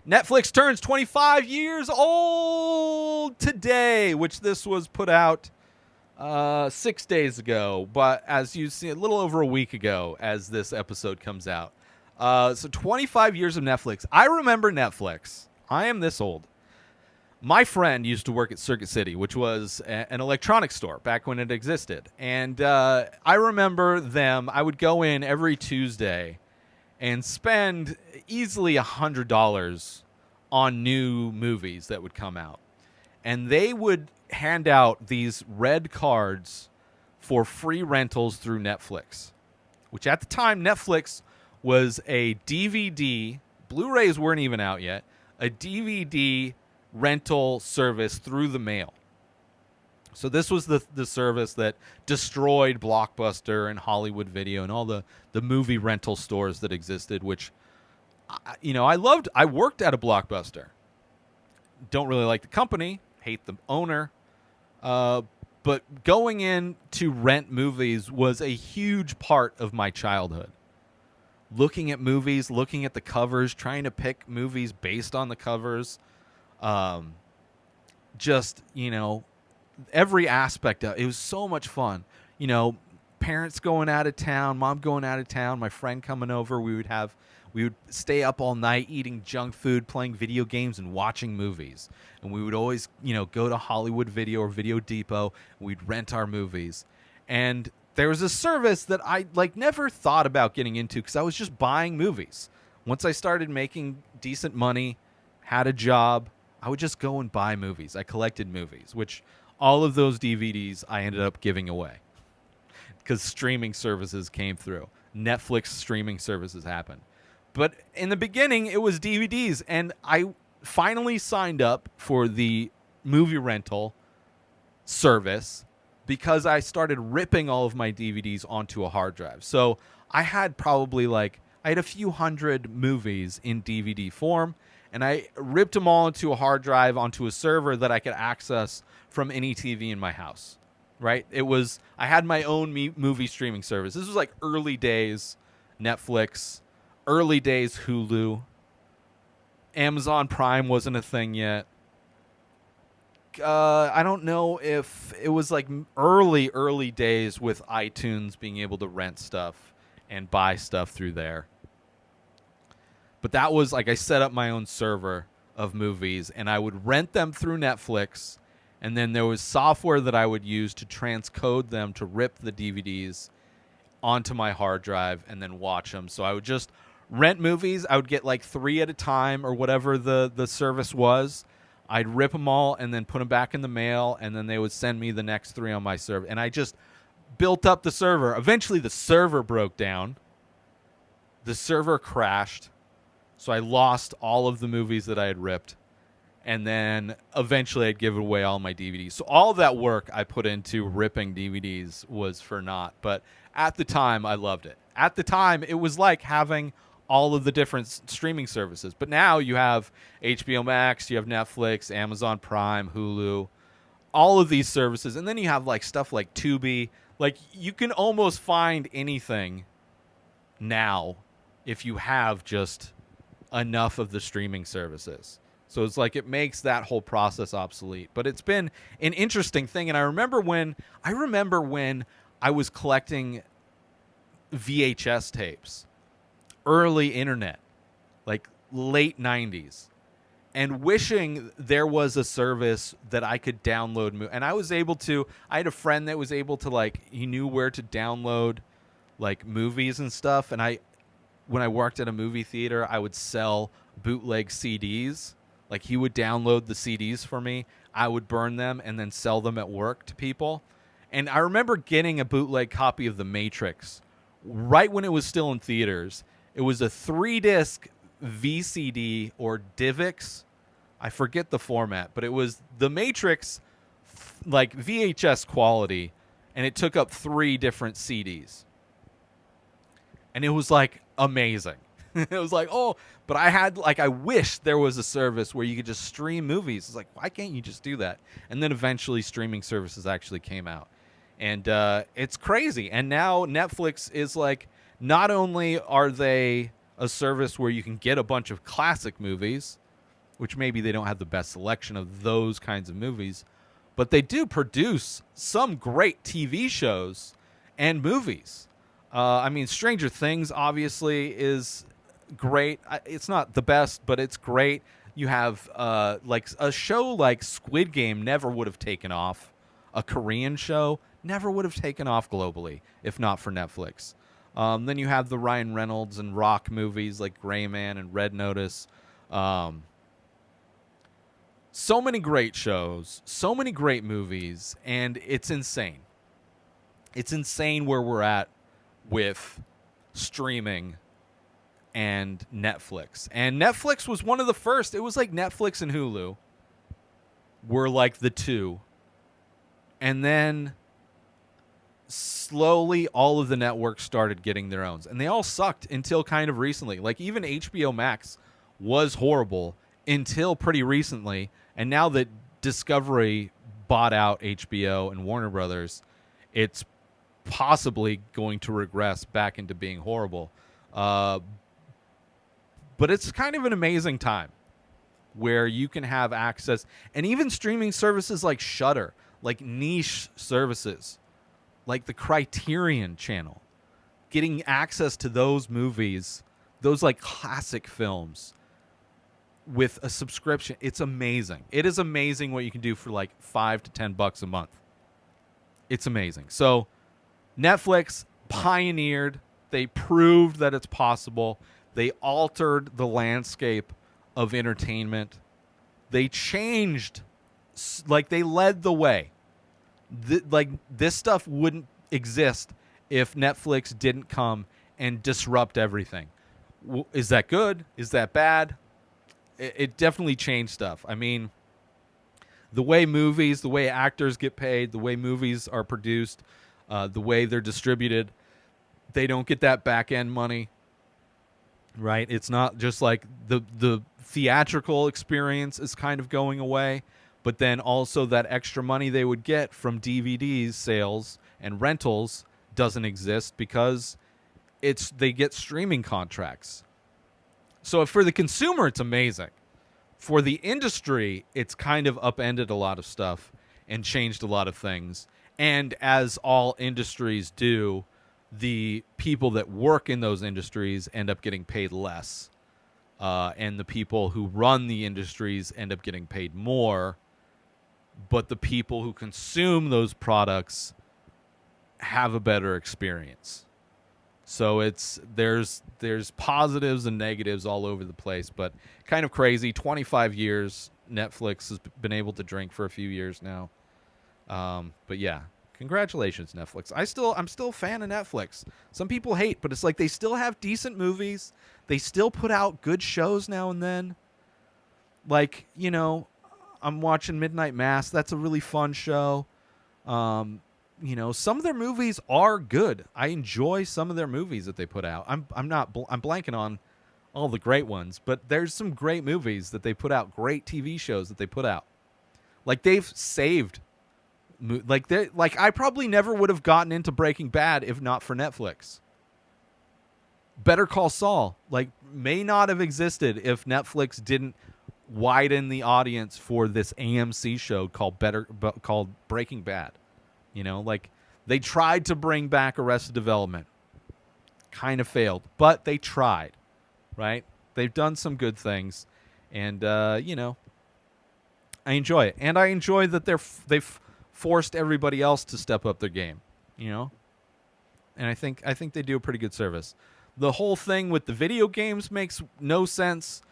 Netflix turns 25 years old today, which this was put out 6 days ago. But as you see, a little over a week ago as this episode comes out. So 25 years of Netflix. I remember Netflix. I am this old. My friend used to work at Circuit City, which was an electronics store back when it existed. And I remember them. I would go in every Tuesday and spend easily $100 on new movies that would come out. And they would hand out these red cards for free rentals through Netflix, which at the time, Netflix was a DVD. Blu-rays weren't even out yet. A DVD rental service through the mail. So this was the service that destroyed Blockbuster and Hollywood Video and all the movie rental stores that existed, which, I loved. I worked at a Blockbuster. Don't really like the company. Hate the owner. But going in to rent movies was a huge part of my childhood. Looking at movies, looking at the covers, trying to pick movies based on the covers. Every aspect of it was so much fun. Parents going out of town, mom going out of town, my friend coming over. We would stay up all night eating junk food, playing video games, and watching movies. And we would always, go to Hollywood Video or Video Depot. And we'd rent our movies. And there was a service that I never thought about getting into because I was just buying movies. Once I started making decent money, had a job, I would just go and buy movies. I collected movies, which all of those DVDs I ended up giving away because streaming services came through. Netflix streaming services happened. But in the beginning, it was DVDs, and I finally signed up for the movie rental service because I started ripping all of my DVDs onto a hard drive. So I had probably I had a few hundred movies in DVD form, and I ripped them all into a hard drive onto a server that I could access from any TV in my house, right? I had my own movie streaming service. This was early days Netflix, early days Hulu. Amazon Prime wasn't a thing yet. I don't know if it was early days with iTunes being able to rent stuff and buy stuff through there. But that was I set up my own server of movies, and I would rent them through Netflix, and then there was software that I would use to transcode them to rip the DVDs onto my hard drive and then watch them. So I would just rent movies. I would get 3 at a time or whatever the service was. I'd rip them all and then put them back in the mail, and then they would send me the next 3 on my server. And I just built up the server. Eventually the server broke down. The server crashed. So I lost all of the movies that I had ripped. And then eventually I'd give away all my DVDs. So all of that work I put into ripping DVDs was for naught. But at the time, I loved it. At the time, it was like having all of the different streaming services. But now you have HBO Max, you have Netflix, Amazon Prime, Hulu, all of these services. And then you have stuff like Tubi. You can almost find anything now if you have just enough of the streaming services. So it's it makes that whole process obsolete. But it's been an interesting thing. And I remember when I was collecting VHS tapes, early internet, late 90s, and wishing there was a service that I could download. And I was able to, I had a friend that was able to he knew where to download movies and stuff. And when I worked at a movie theater, I would sell bootleg CDs. He would download the CDs for me. I would burn them and then sell them at work to people. And I remember getting a bootleg copy of The Matrix right when it was still in theaters. It was a 3-disc VCD or DivX. I forget the format, but it was The Matrix, VHS quality, and it took up 3 different CDs. And it was amazing. It was but I had I wish there was a service where you could just stream movies. It's why can't you just do that? And then eventually streaming services actually came out. And it's crazy. And now Netflix is not only are they a service where you can get a bunch of classic movies which maybe they don't have the best selection of those kinds of movies, but they do produce some great TV shows and movies. I mean, Stranger Things obviously is great. It's not the best, but it's great. You have like a show like Squid Game never would have taken off. A Korean show never would have taken off globally if not for Netflix. Then you have the Ryan Reynolds and Rock movies like Gray Man and Red Notice. So many great shows, so many great movies, and it's insane. It's insane where we're at with streaming and Netflix. And Netflix was one of the first. It was like Netflix and Hulu were like the two. And then slowly all of the networks started getting their own. And they all sucked until kind of recently. Like even HBO Max was horrible until pretty recently. And now that Discovery bought out HBO and Warner Brothers, it's possibly going to regress back into being horrible. But it's kind of an amazing time where you can have access, and even streaming services like Shudder, like niche services, like the Criterion Channel, getting access to those movies, those like classic films with a subscription. It's amazing. It is amazing what you can do for like $5 to $10 a month. It's amazing. So Netflix pioneered. They proved that it's possible. They altered the landscape of entertainment. They changed, like they led the way. Like this stuff wouldn't exist if Netflix didn't come and disrupt everything. Is that good? Is that bad? It definitely changed stuff. I mean, the way movies, the way actors get paid, the way movies are produced, the way they're distributed, they don't get that back end money, right? It's not just like the theatrical experience is kind of going away, but then also that extra money they would get from DVDs sales and rentals doesn't exist because they get streaming contracts. So for the consumer, it's amazing. For the industry, it's kind of upended a lot of stuff and changed a lot of things. And as all industries do, the people that work in those industries end up getting paid less. And the people who run the industries end up getting paid more. But the people who consume those products have a better experience. So there's positives and negatives all over the place, but kind of crazy. 25 years Netflix has been able to drink for a few years now. But yeah, congratulations, Netflix. I'm still a fan of Netflix. Some people hate, but it's like they still have decent movies. They still put out good shows now and then. Like, you know, I'm watching Midnight Mass. That's a really fun show. You know, some of their movies are good. I enjoy some of their movies that they put out. I'm blanking on all the great ones, but there's some great movies that they put out, great TV shows that they put out. Like they've saved, like I probably never would have gotten into Breaking Bad if not for Netflix. Better Call Saul, like, may not have existed if Netflix didn't widen the audience for this AMC show called Breaking Bad. You know, like they tried to bring back Arrested Development. Kind of failed, but they tried, right? They've done some good things, and you know, I enjoy it, and I enjoy that they've forced everybody else to step up their game, you know, and I think they do a pretty good service. The whole thing with the video games makes no sense.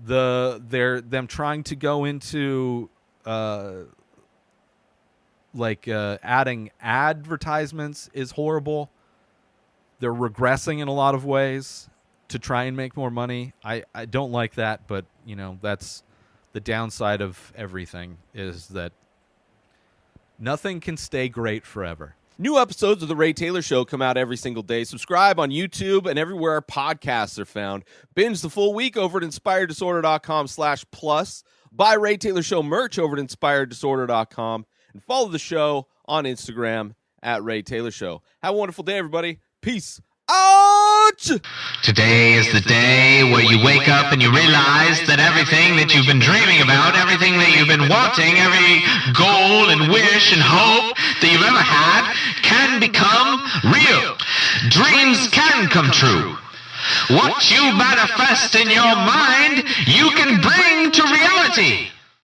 Them trying to go into adding advertisements is horrible. They're regressing in a lot of ways to try and make more money. I don't like that, but you know, that's the downside of everything, is that nothing can stay great forever. New episodes of The Ray Taylor Show come out every single day. Subscribe on YouTube and everywhere our podcasts are found. Binge the full week over at inspireddisorder.com/plus. Buy Ray Taylor Show merch over at inspireddisorder.com. And follow the show on Instagram at Ray Taylor Show. Have a wonderful day, everybody. Peace out. Watch! Today is the day where you wake up and you realize that everything that you've been dreaming about, everything that you've been wanting, every goal and wish and hope that you've ever had can become real. Dreams can come true. What you manifest in your mind, you can bring to reality.